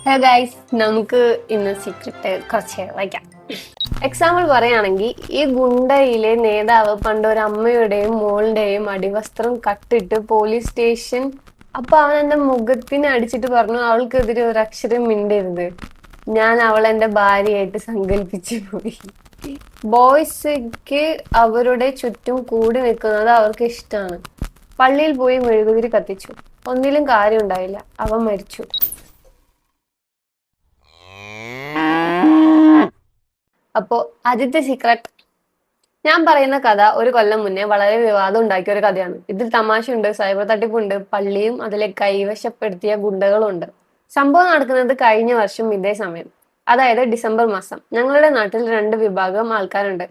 Hey guys, നമുക്ക് ഇന്ന് secret കുറച്ച് വായിക്കാം. എക്സാമ്പിൾ പറയുകയാണെങ്കിൽ, ഈ ഗുണ്ടയിലെ നേതാവ് പണ്ട് ഒരു അമ്മയുടെയും മോളുടെയും അടിവസ്ത്രം കട്ടിട്ട് പോലീസ് സ്റ്റേഷൻ. അപ്പൊ അവൻ എന്റെ മുഖത്തിന് അടിച്ചിട്ട് പറഞ്ഞു, അവൾക്കെതിരെ ഒരു അക്ഷരം മിണ്ടരുത്, ഞാൻ അവളെന്റെ ഭാര്യയായിട്ട് സങ്കല്പിച്ചു പോയി. ബോയ്സ്ക്ക് അവരുടെ ചുറ്റും കൂടി നിൽക്കുന്നത് അവർക്ക് ഇഷ്ടമാണ്. പള്ളിയിൽ പോയി മെഴുകുതിരി കത്തിച്ചു, ഒന്നിലും കാര്യം ഉണ്ടായില്ല, അവൻ മരിച്ചു. അപ്പോ ആദ്യത്തെ സീക്രട്ട്, ഞാൻ പറയുന്ന കഥ ഒരു കൊല്ലം മുന്നേ വളരെ വിവാദം ഉണ്ടാക്കിയ ഒരു കഥയാണ്. ഇതിൽ തമാശയുണ്ട്, സൈബർ തട്ടിപ്പുണ്ട്, പള്ളിയും അതിലെ കൈവശപ്പെടുത്തിയ ഗുണ്ടകളുണ്ട്. സംഭവം നടക്കുന്നത് കഴിഞ്ഞ വർഷം ഇതേ സമയം, അതായത് ഡിസംബർ മാസം. ഞങ്ങളുടെ നാട്ടിൽ രണ്ട് വിഭാഗം ആൾക്കാരുണ്ട്.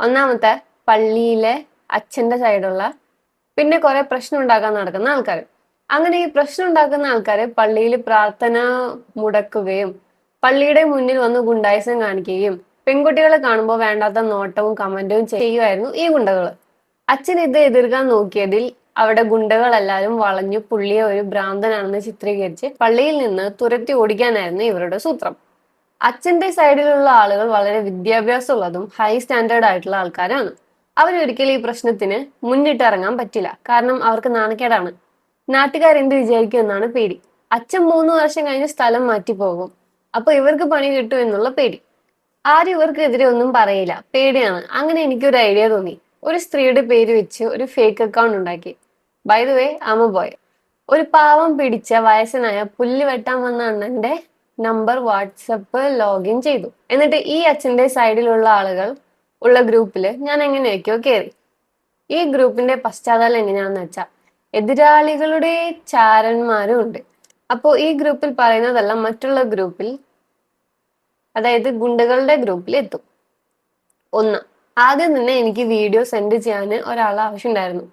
ഒന്നാമത്തെ പള്ളിയിലെ അച്ഛന്റെ സൈഡുള്ള, പിന്നെ കുറെ പ്രശ്നം ഉണ്ടാക്കാൻ നടക്കുന്ന ആൾക്കാർ. അങ്ങനെ ഈ പ്രശ്നം ഉണ്ടാക്കുന്ന ആൾക്കാര് പള്ളിയിൽ പ്രാർത്ഥന മുടക്കുകയും പള്ളിയുടെ മുന്നിൽ വന്ന് ഗുണ്ടായിസം കാണിക്കുകയും പെൺകുട്ടികളെ കാണുമ്പോൾ വേണ്ടാത്ത നോട്ടവും കമന്റും ചെയ്യുമായിരുന്നു ഈ ഗുണ്ടകൾ. അച്ഛൻ ഇത് എതിർക്കാൻ നോക്കിയതിൽ അവിടെ ഗുണ്ടകളെല്ലാരും വളഞ്ഞു പുള്ളിയെ ഒരു ഭ്രാന്തനാണെന്ന് ചിത്രീകരിച്ച് പള്ളിയിൽ നിന്ന് തുരത്തി ഓടിക്കാനായിരുന്നു ഇവരുടെ സൂത്രം. അച്ഛന്റെ സൈഡിലുള്ള ആളുകൾ വളരെ വിദ്യാഭ്യാസമുള്ളതും ഹൈ സ്റ്റാൻഡേർഡ് ആയിട്ടുള്ള ആൾക്കാരാണ്. അവരൊരിക്കലും ഈ പ്രശ്നത്തിന് മുന്നിട്ടിറങ്ങാൻ പറ്റില്ല, കാരണം അവർക്ക് നാണക്കേടാണ്. നാട്ടുകാരെന്ത് വിചാരിക്കും എന്നാണ് പേടി. അച്ഛൻ 3 വർഷം കഴിഞ്ഞ് സ്ഥലം മാറ്റി പോകും, അപ്പൊ ഇവർക്ക് പണി കിട്ടും എന്നുള്ള പേടി. ആരും ഇവർക്കെതിരെ ഒന്നും പറയില്ല, പേടിയാണ്. അങ്ങനെ എനിക്കൊരു ഐഡിയ തോന്നി. ഒരു സ്ത്രീയുടെ പേര് വെച്ച് ഒരു ഫേക്ക് അക്കൗണ്ട് ഉണ്ടാക്കി. ബൈ ദ വേ, ആമ ബോയ്. ഒരു പാവം പിടിച്ച വയസ്സനായ പുല്ല് വെട്ടാൻ വന്ന അണ്ണന്റെ നമ്പർ വാട്സപ്പ് ലോഗിൻ ചെയ്തു. എന്നിട്ട് ഈ അച്ഛന്റെ സൈഡിലുള്ള ആളുകൾ ഉള്ള ഗ്രൂപ്പിൽ ഞാൻ എങ്ങനെയൊക്കെയോ കയറി. ഈ ഗ്രൂപ്പിന്റെ പശ്ചാത്തലം എങ്ങനെയാണെന്ന് വെച്ചാൽ, എതിരാളികളുടെ ചാരന്മാരും ഉണ്ട്. അപ്പോ ഈ ഗ്രൂപ്പിൽ പറയുന്നതെല്ലാം മറ്റുള്ള ഗ്രൂപ്പിൽ, അതായത് ഗുണ്ടകളുടെ ഗ്രൂപ്പിൽ എത്തും. ഒന്ന്, ആദ്യം തന്നെ എനിക്ക് വീഡിയോ സെൻഡ് ചെയ്യാൻ ഒരാൾ ആവശ്യമുണ്ടായിരുന്നു.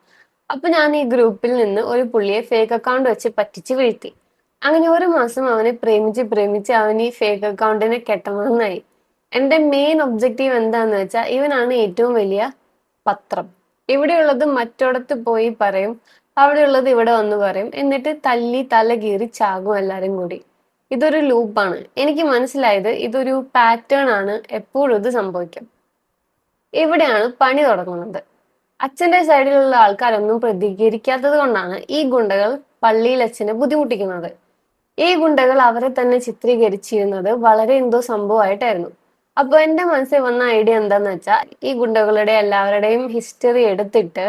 അപ്പൊ ഞാൻ ഈ ഗ്രൂപ്പിൽ നിന്ന് ഒരു പുള്ളിയെ ഫേക്ക് അക്കൗണ്ട് വെച്ച് പറ്റിച്ച് വീഴ്ത്തി. അങ്ങനെ 1 മാസം അവനെ പ്രേമിച്ച് അവൻ ഈ ഫേക്ക് അക്കൗണ്ടിനെ കെട്ടണമെന്നായി. എന്റെ മെയിൻ ഒബ്ജക്റ്റീവ് എന്താന്ന് വെച്ചാൽ, ഇവനാണ് ഏറ്റവും വലിയ പത്രം. ഇവിടെയുള്ളത് മറ്റൊടത്ത് പോയി പറയും, അവിടെയുള്ളത് ഇവിടെ വന്ന് പറയും, എന്നിട്ട് തല്ലി തല കീറി ചാകും എല്ലാരും കൂടി. ഇതൊരു ലൂപ്പാണ്. എനിക്ക് മനസ്സിലായത് ഇതൊരു പാറ്റേൺ ആണ്, എപ്പോഴും ഇത് സംഭവിക്കും. ഇവിടെയാണ് പണി തുടങ്ങുന്നത്. അച്ഛന്റെ സൈഡിലുള്ള ആൾക്കാരൊന്നും പ്രതികരിക്കാത്തത് കൊണ്ടാണ് ഈ ഗുണ്ടകൾ പള്ളിയിൽ അച്ഛനെ ബുദ്ധിമുട്ടിക്കുന്നത്. ഈ ഗുണ്ടകൾ അവരെ തന്നെ ചിത്രീകരിച്ചിരുന്നത് വളരെ എന്തോ സംഭവമായിട്ടായിരുന്നു. അപ്പൊ എന്റെ മനസ്സിൽ വന്ന ഐഡിയ എന്താന്ന് വെച്ചാൽ, ഈ ഗുണ്ടകളുടെ എല്ലാവരുടെയും ഹിസ്റ്ററി എടുത്തിട്ട്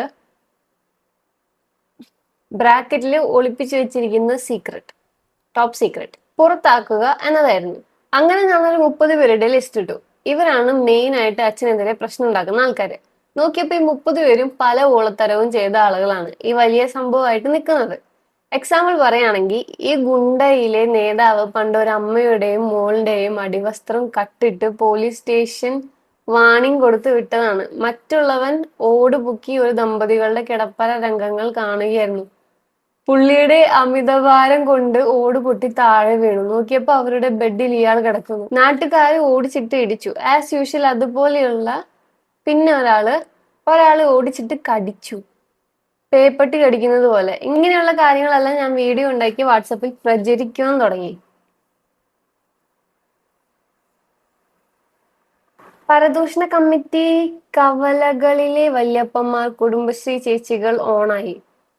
ബ്രാക്കറ്റിൽ ഒളിപ്പിച്ചു വെച്ചിരിക്കുന്ന സീക്രട്ട്, ടോപ്പ് സീക്രട്ട് പുറത്താക്കുക എന്നതായിരുന്നു. അങ്ങനെ ഞങ്ങൾ 30 പേരുടെ ലിസ്റ്റ് ഇട്ടു. ഇവരാണ് മെയിൻ ആയിട്ട് അച്ഛനെതിരെ പ്രശ്നം ഉണ്ടാക്കുന്ന ആൾക്കാര്. നോക്കിയപ്പോ ഈ 30 പേരും പല ഓളത്തരവും ചെയ്ത ആളുകളാണ് ഈ വലിയ സംഭവമായിട്ട് നിൽക്കുന്നത്. എക്സാമ്പിൾ പറയുകയാണെങ്കിൽ, ഈ ഗുണ്ടയിലെ നേതാവ് പണ്ട് ഒരു അമ്മയുടെയും മോളുടെയും അടിവസ്ത്രം കട്ടിട്ട് പോലീസ് സ്റ്റേഷൻ വാണിംഗ് കൊടുത്ത് വിട്ടതാണ്. മറ്റുള്ളവൻ ഓട് പൊക്കി ഒരു ദമ്പതികളുടെ കിടപ്പറ രംഗങ്ങൾ കാണുകയായിരുന്നു. പുള്ളിയുടെ അമിതഭാരം കൊണ്ട് ഓട് പൊട്ടി താഴെ വീണു. നോക്കിയപ്പോ അവരുടെ ബെഡിൽ ഇയാൾ കിടക്കുന്നു. നാട്ടുകാർ ഓടിച്ചിട്ട് ഇടിച്ചു ആസ് യൂഷ്വൽ അതുപോലെയുള്ള. പിന്നെ ഒരാള് ഓടിച്ചിട്ട് കടിച്ചു, പേപ്പട്ടി കടിക്കുന്നത് പോലെ. ഇങ്ങനെയുള്ള കാര്യങ്ങളെല്ലാം ഞാൻ വീഡിയോ ഉണ്ടാക്കി വാട്സപ്പിൽ പ്രചരിക്കാൻ തുടങ്ങി. പരദൂഷണ കമ്മിറ്റി, കവലകളിലെ വല്യപ്പന്മാർ, കുടുംബശ്രീ ചേച്ചികൾ ഓണായി.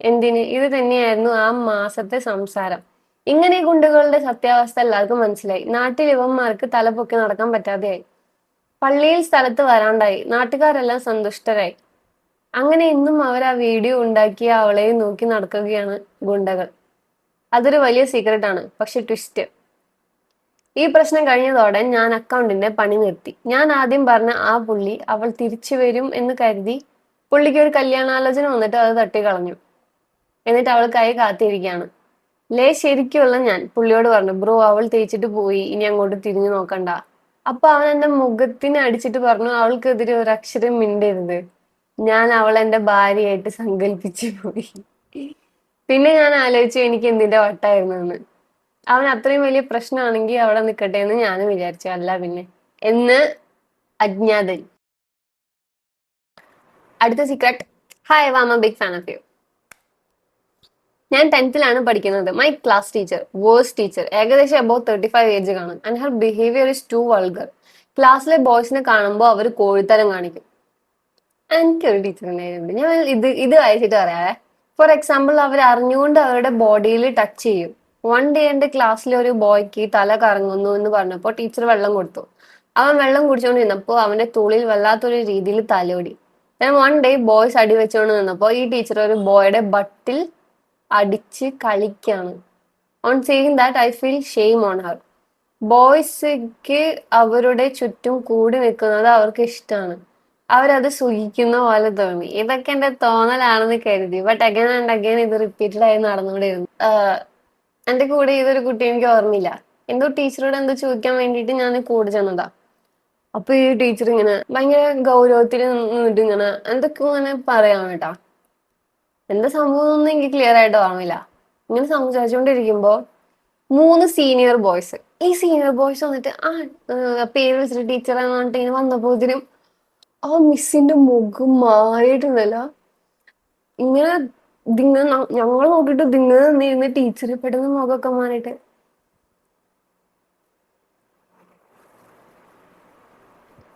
എന്തിന്? ഇത് തന്നെയായിരുന്നു ആ മാസത്തെ സംസാരം. ഇങ്ങനെ ഗുണ്ടകളുടെ സത്യാവസ്ഥ എല്ലാവർക്കും മനസ്സിലായി. നാട്ടിൽ ഇവന്മാർക്ക് തലപൊക്കി നടക്കാൻ പറ്റാതെയായി. പള്ളിയിൽ സ്ഥലത്ത് വരാണ്ടായി. നാട്ടുകാരെല്ലാം സന്തുഷ്ടരായി. അങ്ങനെ ഇന്നും അവർ ആ വീഡിയോ ഉണ്ടാക്കി അവളെയും നോക്കി നടക്കുകയാണ് ഗുണ്ടകൾ. അതൊരു വലിയ സീക്രട്ട് ആണ്. പക്ഷെ ട്വിസ്റ്റ്, ഈ പ്രശ്നം കഴിഞ്ഞതോടെ ഞാൻ അക്കൗണ്ടിന്റെ പണി നിർത്തി. ഞാൻ ആദ്യം പറഞ്ഞ ആ പുള്ളി അവൾ തിരിച്ചു വരും എന്ന് കരുതി പുള്ളിക്ക് ഒരു കല്യാണാലോചന വന്നിട്ട് അത് തട്ടിക്കളഞ്ഞു. എന്നിട്ട് അവൾ കൈ കാത്തിരിക്കുകയാണ്. ശരിക്കുള്ള ഞാൻ പുള്ളിയോട് പറഞ്ഞു, ബ്രോ അവൾ തേച്ചിട്ട് പോയി, ഇനി അങ്ങോട്ട് തിരിഞ്ഞു നോക്കണ്ട. അപ്പൊ അവൻ എന്റെ മുഖത്തിന് അടിച്ചിട്ട് പറഞ്ഞു, അവൾക്കെതിരെ ഒരു അക്ഷരം മിണ്ടരുത്, ഞാൻ അവളെന്റെ ഭാര്യയായിട്ട് സങ്കല്പിച്ചു പോയി. പിന്നെ ഞാൻ ആലോചിച്ചു, എനിക്ക് എന്തിന്റെ വട്ടായിരുന്നു എന്ന്. അവൻ അത്രയും വലിയ പ്രശ്നമാണെങ്കിൽ അവിടെ നിൽക്കട്ടെ എന്ന് ഞാനും വിചാരിച്ചു. അല്ല പിന്നെ എന്ന് അജ്ഞാതൻ. അടുത്ത secret. Hi, I am a big fan of you. ഞാൻ 10th പഠിക്കുന്നത്. My class teacher, verse teacher, ഏകദേശം അബൌട്ട് 35 ഏജ് കാണും. And her behaviour is too vulgar. ക്ലാസ്സിലെ ബോയ്സിനെ കാണുമ്പോൾ അവർ കോഴിത്തരം കാണിക്കും. എനിക്കൊരു ടീച്ചർ ഉണ്ടായിരുന്നു. ഞാൻ ഇത് വായിച്ചിട്ട് പറയാവേ. ഫോർ എക്സാമ്പിൾ, അവർ അറിഞ്ഞുകൊണ്ട് അവരുടെ ബോഡിയിൽ ടച്ച് ചെയ്യും. വൺ ഡേ എന്റെ ക്ലാസ്സിലെ ഒരു ബോയ്ക്ക് തല കറങ്ങുന്നു എന്ന് പറഞ്ഞപ്പോൾ ടീച്ചർ വെള്ളം കൊടുത്തു. അവൻ വെള്ളം കുടിച്ചുകൊണ്ട് നിന്നപ്പോൾ അവന്റെ തുള്ളിൽ വല്ലാത്തൊരു രീതിയിൽ തലോടി. വൺ ഡേ ബോയ്സ് അടി വെച്ചുകൊണ്ട് നിന്നപ്പോൾ ഈ ടീച്ചർ ഒരു ബോയുടെ ബട്ടിൽ അടിച്ച് കളിക്കാണ്. On seeing that I feel shame on her. ബോയ്സ്ക്ക് അവരുടെ ചുറ്റും കൂടി നിൽക്കുന്നത് അവർക്ക് ഇഷ്ടമാണ്. അവരത് സുഖിക്കുന്ന പോലെ തോന്നി. ഇതൊക്കെ എന്റെ തോന്നലാണെന്ന് കരുതി. ബട്ട് അഗൈൻ ആൻഡ് അഗൈൻ ഇത് റിപ്പീറ്റഡ് ആയി നടന്നുകൊണ്ടിരുന്നു. എന്റെ കൂടെ ഇതൊരു കുട്ടി എനിക്ക് ഓർമ്മയില്ല. എന്തോ ടീച്ചറോട് എന്തോ ചോദിക്കാൻ വേണ്ടിയിട്ട് ഞാൻ കൂടെ ചെന്നതാ. അപ്പൊ ഈ ടീച്ചർ ഇങ്ങനെ ഭയങ്കര ഗൗരവത്തിൽ നിന്നിട്ട് ഇങ്ങനെ എന്തൊക്കെയോ ഇങ്ങനെ പറയാൻ കേട്ടാ. എന്താ സംഭവം ഒന്നും എനിക്ക് ക്ലിയർ ആയിട്ട് ഓർമ്മയില്ല. ഇങ്ങനെ സംസാരിച്ചുകൊണ്ടിരിക്കുമ്പോ 3 സീനിയർ ബോയ്സ്, ഈ സീനിയർ ബോയ്സ് വന്നിട്ട് പേര് വിളിച്ചിട്ട് ടീച്ചറാന്ന് പറഞ്ഞിട്ട് ഇങ്ങനെ വന്നപ്പോതിനും ആ മിസ്സിന്റെ മുഖം മാറിയിട്ടുണ്ടല്ലോ. ഇങ്ങനെ ഞങ്ങൾ നോക്കിയിട്ട് ഇതിങ്ങനെ നിന്നിരുന്ന ടീച്ചർ പെട്ടെന്ന് മുഖമൊക്കെ മാറിയിട്ട്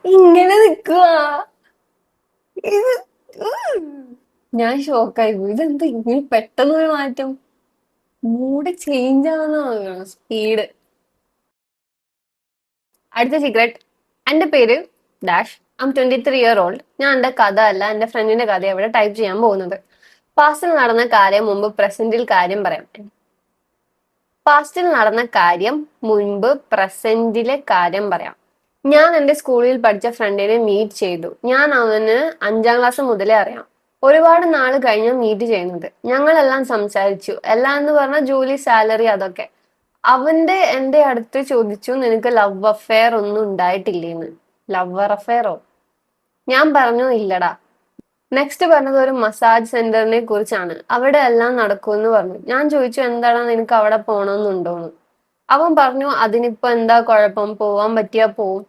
ഇങ്ങനെ നിക്കുക. ഇത് ഞാൻ ഷോക്കായി പോയി. ഇതെന്താ ഇങ്ങനെ പെട്ടെന്നൊരു മാറ്റം? മൂഡ് ചേഞ്ച് ആവുന്ന സ്പീഡ്. അടുത്ത സീക്രട്ട്. എന്റെ പേര് ഡാഷ്. ഐം 23 year old. ഞാൻ എന്റെ കഥ അല്ല, എന്റെ ഫ്രണ്ടിന്റെ കഥ ഇവിടെ ടൈപ്പ് ചെയ്യാൻ പോകുന്നത്. പാസ്റ്റിൽ നടന്ന കാര്യം മുമ്പ് പ്രസന്റിൽ കാര്യം പറയാം. പാസ്റ്റിൽ നടന്ന കാര്യം മുൻപ് പ്രസന്റിലെ കാര്യം പറയാം. ഞാൻ എന്റെ സ്കൂളിൽ പഠിച്ച ഫ്രണ്ടിനെ മീറ്റ് ചെയ്തു. ഞാൻ അവന് 5ാം ക്ലാസ് മുതലേ അറിയാം. ഒരുപാട് നാള് കഴിഞ്ഞ മീറ്റ് ചെയ്യുന്നത്. ഞങ്ങളെല്ലാം സംസാരിച്ചു. എല്ലാം എന്ന് പറഞ്ഞാൽ ജോലി, സാലറി, അതൊക്കെ. അവന്റെ എന്റെ അടുത്ത് ചോദിച്ചു, നിനക്ക് ലവ് അഫെയർ ഒന്നും ഉണ്ടായിട്ടില്ലേന്ന്. ലവർ അഫെയറോ? ഞാൻ പറഞ്ഞു ഇല്ലടാ. നെക്സ്റ്റ് പറഞ്ഞത് ഒരു മസാജ് സെന്ററിനെ കുറിച്ചാണ്. അവിടെ എല്ലാം നടക്കുമെന്ന് പറഞ്ഞു. ഞാൻ ചോദിച്ചു, എന്താടാ നിനക്ക് അവിടെ പോണമെന്നുണ്ടോന്ന്. അവൻ പറഞ്ഞു, അതിനിപ്പോ എന്താ കുഴപ്പം, പോവാൻ പറ്റിയാ പോവും.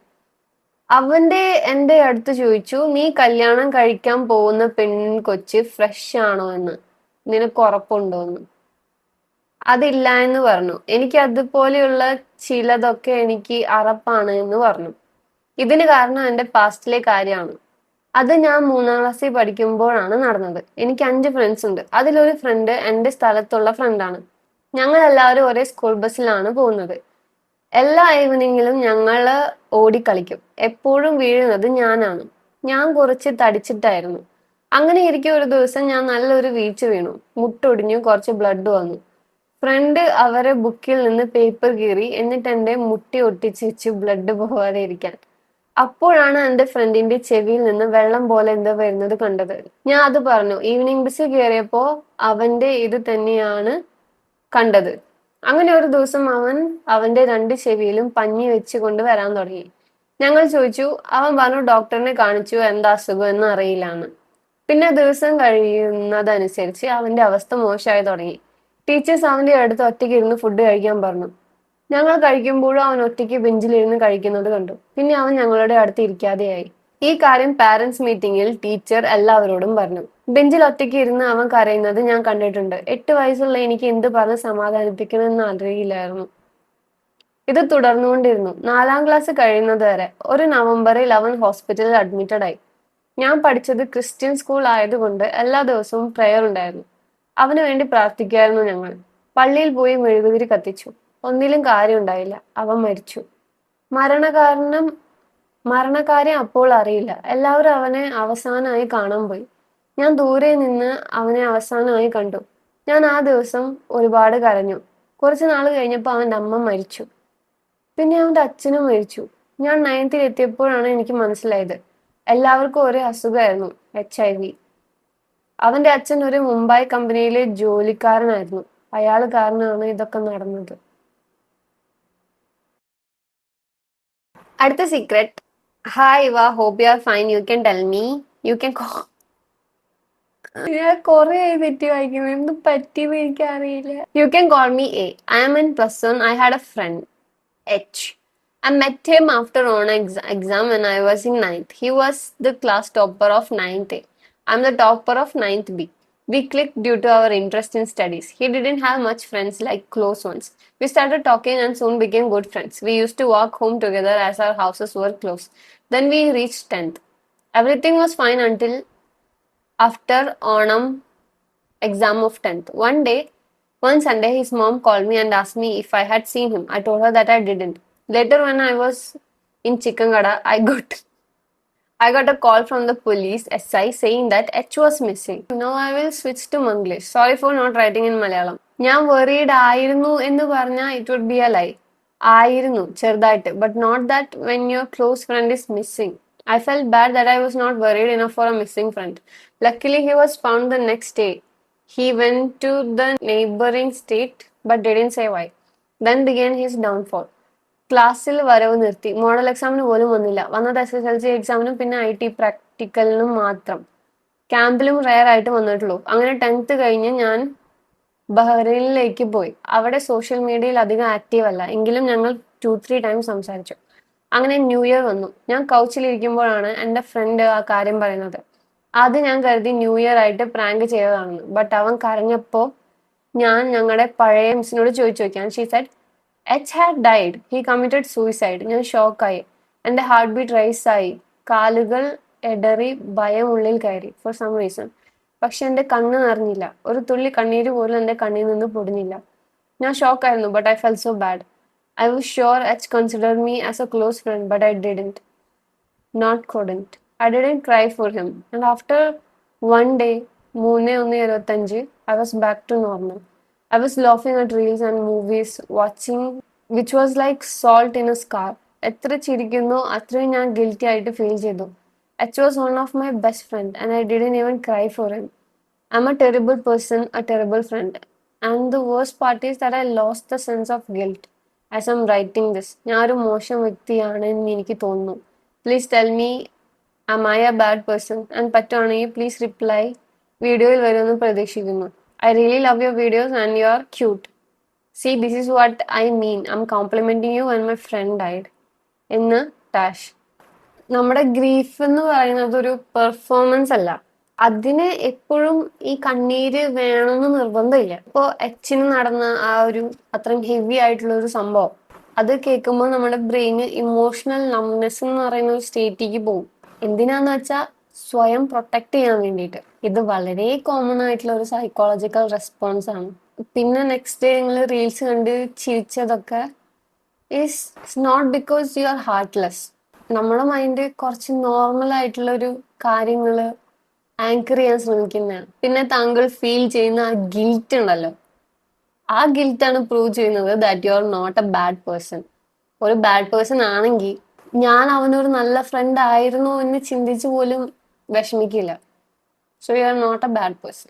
അവന്റെ എന്റെ അടുത്ത് ചോദിച്ചു, നീ കല്യാണം കഴിക്കാൻ പോകുന്ന പെൺകൊച്ച് ഫ്രഷ് ആണോ എന്ന്, നിനക്ക് ഉറപ്പുണ്ടോന്ന്. അതില്ല എന്ന് പറഞ്ഞു. എനിക്ക് അതുപോലെയുള്ള ചിലതൊക്കെ എനിക്ക് അറപ്പാണ് എന്ന് പറഞ്ഞു. ഇതിന് കാരണം എന്റെ പാസ്റ്റിലെ കാര്യമാണ്. അത് ഞാൻ 3ാം ക്ലാസ്സിൽ പഠിക്കുമ്പോഴാണ് നടന്നത്. എനിക്ക് 5 ഫ്രണ്ട്സ് ഉണ്ട്. അതിലൊരു ഫ്രണ്ട് എന്റെ സ്ഥലത്തുള്ള ഫ്രണ്ടാണ്. ഞങ്ങൾ എല്ലാവരും ഒരേ സ്കൂൾ ബസ്സിലാണ് പോകുന്നത്. എല്ലാ ഈവനിങ്ങിലും ഞങ്ങള് ഓടിക്കളിക്കും. എപ്പോഴും വീഴുന്നത് ഞാനാണ്. ഞാൻ കുറച്ച് തടിച്ചിട്ടായിരുന്നു. അങ്ങനെ ഇരിക്കെ ഒരു ദിവസം ഞാൻ നല്ലൊരു വീഴ്ച വീണു. മുട്ടൊടിഞ്ഞു, കുറച്ച് ബ്ലഡ് വന്നു. ഫ്രണ്ട് അവരെ ബുക്കിൽ നിന്ന് പേപ്പർ കീറി, എന്നിട്ട് എന്റെ മുട്ടി ഒട്ടിച്ച് വെച്ചു ബ്ലഡ് പോവാതെ ഇരിക്കാൻ. അപ്പോഴാണ് എന്റെ ഫ്രണ്ടിന്റെ ചെവിയിൽ നിന്ന് വെള്ളം പോലെ എന്തോ വരുന്നത് കണ്ടത്. ഞാൻ അത് പറഞ്ഞു. ഈവനിങ് ബസ്സിൽ കയറിയപ്പോ അവന്റെ ഇത് തന്നെയാണ് കണ്ടത്. അങ്ങനെ ഒരു ദിവസം അവൻ അവന്റെ 2 ചെവിയിലും പഞ്ഞി വെച്ച് കൊണ്ട് വരാൻ തുടങ്ങി. ഞങ്ങൾ ചോദിച്ചു. അവൻ പറഞ്ഞു ഡോക്ടറിനെ കാണിച്ചു, എന്താ അസുഖം എന്ന് അറിയില്ലാന്ന്. പിന്നെ ദിവസം കഴിയുന്നതനുസരിച്ച് അവന്റെ അവസ്ഥ മോശമായി തുടങ്ങി. ടീച്ചേഴ്സ് അവന്റെ അടുത്ത് ഒറ്റയ്ക്ക് ഇരുന്ന് ഫുഡ് കഴിക്കാൻ പറഞ്ഞു. ഞങ്ങൾ കഴിക്കുമ്പോഴും അവൻ ഒറ്റയ്ക്ക് ബെഞ്ചിലിരുന്ന് കഴിക്കുന്നത് കണ്ടു. പിന്നെ അവൻ ഞങ്ങളുടെ അടുത്ത് ഇരിക്കാതെയായി. ഈ കാര്യം പാരന്റ്സ് മീറ്റിംഗിൽ ടീച്ചർ എല്ലാവരോടും പറഞ്ഞു. ബെഞ്ചിൽ ഒറ്റയ്ക്ക് ഇരുന്ന് അവൻ കരയുന്നത് ഞാൻ കണ്ടിട്ടുണ്ട്. 8 വയസ്സുള്ള എനിക്ക് എന്ത് പറഞ്ഞ് സമാധാനിപ്പിക്കണമെന്ന് അറിയില്ലായിരുന്നു. ഇത് തുടർന്നുകൊണ്ടിരുന്നു 4ാം ക്ലാസ് കഴിയുന്നത് വരെ. ഒരു നവംബറിൽ അവൻ ഹോസ്പിറ്റലിൽ അഡ്മിറ്റഡ് ആയി. ഞാൻ പഠിച്ചത് ക്രിസ്ത്യൻ സ്കൂൾ ആയതുകൊണ്ട് എല്ലാ ദിവസവും പ്രെയർ ഉണ്ടായിരുന്നു. അവന് വേണ്ടി പ്രാർത്ഥിക്കുമായിരുന്നു ഞങ്ങൾ. പള്ളിയിൽ പോയി മെഴുകുതിരി കത്തിച്ചു. ഒന്നിലും കാര്യം ഉണ്ടായില്ല. അവൻ മരിച്ചു. മരണകാരണം മരണകാര്യം അപ്പോൾ അറിയില്ല. എല്ലാവരും അവനെ അവസാനമായി കാണാൻ പോയി. ഞാൻ ദൂരെ നിന്ന് അവനെ അവസാനമായി കണ്ടു. ഞാൻ ആ ദിവസം ഒരുപാട് കരഞ്ഞു. കുറച്ചു നാൾ കഴിഞ്ഞപ്പോൾ അവന്റെ അമ്മ മരിച്ചു. പിന്നെ അവന്റെ അച്ഛനും മരിച്ചു. ഞാൻ 9th എത്തിയപ്പോഴാണ് എനിക്ക് മനസ്സിലായത് എല്ലാവർക്കും ഒരേ അസുഖമായിരുന്നു, HIV. അവന്റെ അച്ഛൻ ഒരു മുംബൈ കമ്പനിയിലെ ജോലിക്കാരനായിരുന്നു. അയാൾ കാരണമാണ് ഇതൊക്കെ നടന്നത്. അടുത്ത secret. Hi Eva, hope you are fine. You can tell me. You can ഞാൻ കൊറേ തെറ്റി വായിക്കുന്നു. എന്ത് പറ്റിയെന്ന് എനിക്ക് അറിയില്ല. You can call me A. I am in +1. I had a friend H. I met him after on exam when I was in 9th. He was the class topper of 9th A. I'm the topper of 9th B. We clicked due to our interest in studies. He didn't have much friends like close ones. We started talking and soon became good friends. We used to walk home together as our houses were close. Then we reached 10th. Everything was fine until after Onam exam of 10th. One Sunday, his mom called me and asked me if I had seen him. I told her that I didn't. Later, when I was in Chikangada, I got a call from the police SI saying that H was missing. Now I will switch to Manglish. Sorry for not writing in Malayalam. ഞാൻ worried ആയിരുന്നു എന്ന് പറഞ്ഞാൽ it would be a lie. ആയിരുന്നു ചെറുതായിട്ട്, but not that when your close friend is missing. I felt bad that I was not worried enough for a missing friend. Luckily, he was found the next day. He went to the neighboring state but didn't say why. Then began his downfall. ക്ലാസ്സിൽ വരവ് നിർത്തി. Model എക്സാമിന് പോലും വന്നില്ല. വന്നത് SSLC എക്സാമിനും പിന്നെ IT പ്രാക്ടിക്കലിനും മാത്രം. ക്യാമ്പിലും rare ആയിട്ട് വന്നിട്ടുള്ളൂ. അങ്ങനെ 10th കഴിഞ്ഞ് ഞാൻ ബഹ്റൈനിലേക്ക് പോയി. അവിടെ സോഷ്യൽ മീഡിയയിൽ അധികം ആക്റ്റീവ് അല്ല. എങ്കിലും ഞങ്ങൾ 2-3 ടൈംസ് സംസാരിച്ചു. അങ്ങനെ ന്യൂ ഇയർ വന്നു. ഞാൻ കൗച്ചിലിരിക്കുമ്പോഴാണ് എൻ്റെ ഫ്രണ്ട് ആ കാര്യം പറയുന്നത്. ആദ്യം ഞാൻ കരുതി ന്യൂ ഇയർ ആയിട്ട് പ്രാങ്ക് ചെയ്തതാണെന്ന്. ബട്ട് അവൻ കരഞ്ഞപ്പോൾ ഞാൻ ഞങ്ങളുടെ പഴയ മിസ്സിനോട് ചോദിച്ചു നോക്കിയാണ്. She said H had died. He committed suicide. ഞാൻ ഷോക്കായി. എൻ്റെ ഹാർട്ട് ബീറ്റ് റൈസ് ആയി. കാലുകൾ എടറി ഭയം ഉള്ളിൽ കയറി ഫോർ സം റീസൺ. പക്ഷെ എൻ്റെ കണ്ണ് നിറഞ്ഞില്ല. ഒരു തുള്ളി കണ്ണീര് പോലും എൻ്റെ കണ്ണിൽ നിന്ന് പൊടിഞ്ഞില്ല. ഞാൻ ഷോക്കായിരുന്നു. But I felt so bad. I was sure H considered me as a close friend, but I didn't. Not couldn't. I didn't cry for him. And after one day, 3/1/25, I was back to normal. I was laughing at reels and movies, watching, which was like salt in a scar. എത്ര ചിരിക്കുന്നോ അത്രയും ഞാൻ guilty ആയിട്ട് feel ചെയ്തു. H was one of my best friend and I didn't even cry for him. I'm a terrible person, a terrible friend. And the worst part is that I lost the sense of guilt as I'm writing this. ഞാൻ ഒരു മോശം വ്യക്തിയാണെന്ന് എനിക്ക് തോന്നുന്നു. Please tell me, am I a bad person? And പറ്റുവാണെങ്കിൽ please reply. വീഡിയോയിൽ വരുമെന്ന് പ്രതീക്ഷിക്കുന്നു. I really love your videos and you are cute. See, this is what I mean. I'm complimenting you when my friend died. എന്ന് ടാഷ്. നമ്മുടെ grief എന്ന് പറയുന്നത് ഒരു performance അല്ല. അതിന് എപ്പോഴും ഈ കണ്ണീര് വേണമെന്ന് നിർബന്ധമില്ല. ഇപ്പോൾ എച്ചിന് നടന്ന ആ ഒരു അത്രയും ഹെവി ആയിട്ടുള്ള ഒരു സംഭവം അത് കേൾക്കുമ്പോൾ നമ്മുടെ ബ്രെയിന് ഇമോഷണൽ നംനെസ് എന്ന് പറയുന്ന ഒരു സ്റ്റേറ്റിലേക്ക് പോകും. എന്തിനാന്ന് വെച്ചാൽ സ്വയം പ്രൊട്ടക്ട് ചെയ്യാൻ വേണ്ടിയിട്ട്. ഇത് വളരെ കോമൺ ആയിട്ടുള്ള ഒരു സൈക്കോളജിക്കൽ റെസ്പോൺസ് ആണ്. പിന്നെ നെക്സ്റ്റ് ഡേ നിങ്ങൾ റീൽസ് കണ്ട് ചിരിച്ചതൊക്കെ is not because you are heartless. നമ്മുടെ മൈൻഡ് കുറച്ച് നോർമൽ ആയിട്ടുള്ള ഒരു കാര്യങ്ങൾ ആങ്കർ ചെയ്യാൻ ശ്രമിക്കുന്നതാണ്. പിന്നെ താങ്കൾ ഫീൽ ചെയ്യുന്ന ആ ഗിൽറ്റ് ഉണ്ടല്ലോ, ആ ഗിൽറ്റാണ് പ്രൂവ് ചെയ്യുന്നത് that you are not a bad person. ഒരു ബാഡ് പേഴ്സൺ ആണെങ്കിൽ ഞാൻ അവനൊരു നല്ല ഫ്രണ്ട് ആയിരുന്നു എന്ന് ചിന്തിച്ചു പോലും വിഷമിക്കില്ല. So you are not a bad person.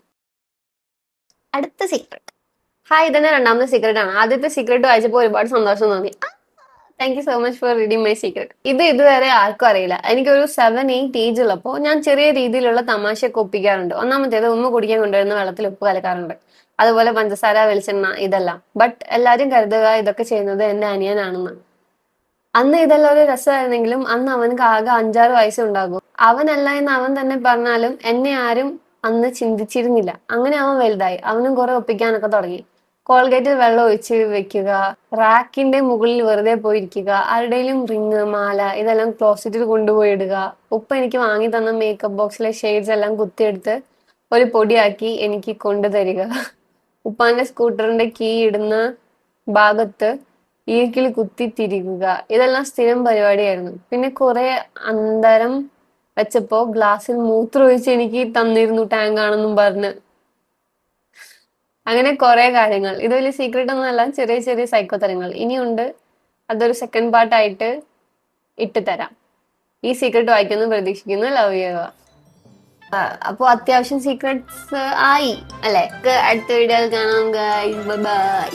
അടുത്ത സീക്രട്ട്. ഹായ്, ഇതന്നെ രണ്ടാമത്തെ സീക്രട്ട് ആണ്. ആദ്യത്തെ സീക്രട്ട് വായിച്ചപ്പോൾ ഒരുപാട് സന്തോഷം തോന്നി. Thank you so much for reading my secret. ഇതുവരെ ആർക്കും അറിയില്ല. എനിക്കൊരു 7-8 ഏജ് ഉള്ളപ്പോൾ ഞാൻ ചെറിയ രീതിയിലുള്ള തമാശയൊക്കെ ഒപ്പിക്കാറുണ്ട്. ഒന്നാമത്തേത് ഉമ്മ കുടിക്കാൻ കൊണ്ടുവരുന്ന വെള്ളത്തിൽ ഉപ്പ് കലക്കാറുണ്ട്. അതുപോലെ പഞ്ചസാര, വെളിച്ചെണ്ണ, ഇതെല്ലാം. ബട്ട് എല്ലാവരും കരുതുക ഇതൊക്കെ ചെയ്യുന്നത് എൻ്റെ അനിയനാണെന്ന്. അന്ന് ഇതെല്ലാം ഒരു രസമായിരുന്നെങ്കിലും അന്ന് അവനക്ക് ആകെ 5-6 വയസ്സുണ്ടാകും. അവനല്ല എന്ന് അവൻ തന്നെ പറഞ്ഞാലും എന്നെ ആരും അന്ന് ചിന്തിച്ചിരുന്നില്ല. അങ്ങനെ അവൻ വലുതായി. അവനും കുറെ ഒപ്പിക്കാനൊക്കെ തുടങ്ങി. കോൾഗേറ്റിൽ വെള്ളം ഒഴിച്ച് വെക്കുക, റാക്കിന്റെ മുകളിൽ വെറുതെ പോയിരിക്കുക, ആരുടെയും റിങ്, മാല ഇതെല്ലാം ക്ലോസറ്റിൽ കൊണ്ടുപോയി ഇടുക, ഉപ്പ എനിക്ക് വാങ്ങി തന്ന മേക്കപ്പ് ബോക്സിലെ ഷെയ്ഡ്സ് എല്ലാം കുത്തിയെടുത്ത് ഒരു പൊടിയാക്കി എനിക്ക് കൊണ്ടുതരിക, ഉപ്പാന്റെ സ്കൂട്ടറിന്റെ കീ ഇടുന്ന ഭാഗത്ത് ഈർക്കിൽ കുത്തി തിരികുക, ഇതെല്ലാം സ്ഥിരം പരിപാടിയായിരുന്നു. പിന്നെ കുറെ അന്തരം വെച്ചപ്പോ ഗ്ലാസ്സിൽ മൂത്രം ഒഴിച്ച് എനിക്ക് തന്നിരുന്നു ടാങ്ക് ആണെന്നും പറഞ്ഞ്. അങ്ങനെ കുറെ കാര്യങ്ങൾ. ഇത് വലിയ സീക്രട്ട് ഒന്നും അല്ല, ചെറിയ ചെറിയ സൈക്കോ തരങ്ങൾ ഇനിയുണ്ട്. അതൊരു സെക്കൻഡ് പാർട്ടായിട്ട് ഇട്ട് തരാം. ഈ സീക്രട്ട് വായിക്കുമെന്ന് പ്രതീക്ഷിക്കുന്നു. ലവ് ചെയ്യുക. അപ്പൊ അത്യാവശ്യം സീക്രട്സ് ആയി അല്ലെ. അടുത്ത വീഡിയോയിൽ കാണാം ഗൈസ്. Bye bye.